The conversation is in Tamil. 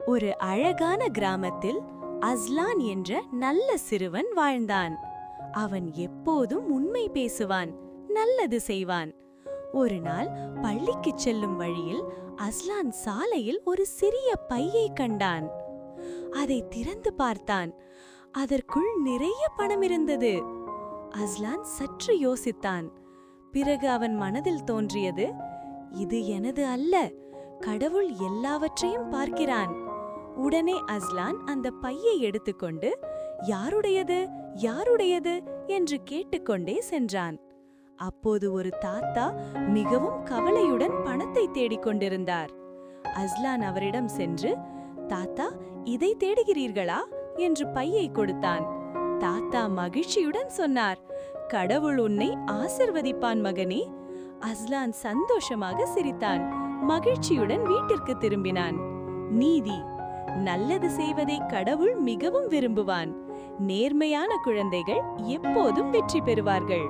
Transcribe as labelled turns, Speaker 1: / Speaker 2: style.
Speaker 1: ஒரு அழகான கிராமத்தில் அஸ்லான் என்ற நல்ல சிறுவன் வாழ்ந்தான். அவன் எப்போதும் உண்மை பேசுவான், நல்லது செய்வான். ஒரு நாள் பள்ளிக்குச் செல்லும் வழியில் அஸ்லான் சாலையில் ஒரு சிறிய பையை கண்டான். அதை திறந்து பார்த்தான். அதற்குள் நிறைய பணம் இருந்தது. அஸ்லான் சற்று யோசித்தான். பிறகு அவன் மனதில் தோன்றியது, இது எனது அல்ல, கடவுள் எல்லாவற்றையும் பார்க்கிறான். உடனே அஸ்லான் அந்த பையை எடுத்துக்கொண்டு யாருடையது யாருடையது என்று கேட்டுக்கொண்டே சென்றான். அப்போது ஒரு தாத்தா மிகவும் கவலையுடன் பணத்தை தேடிக்கொண்டிருந்தார். அஸ்லான் அவரிடம் சென்று, தாத்தா, இதை தேடுகிறீர்களா என்று பையை கொடுத்தான். தாத்தா மகிழ்ச்சியுடன் சொன்னார், கடவுள் உன்னை ஆசிர்வதிப்பான் மகனே. அஸ்லான் சந்தோஷமாக சிரித்தான். மகிழ்ச்சியுடன் வீட்டிற்கு திரும்பினான். நீதி: நல்லது செய்வதை கடவுள் மிகவும் விரும்புவான். நேர்மையான குழந்தைகள் எப்போதும் வெற்றி பெறுவார்கள்.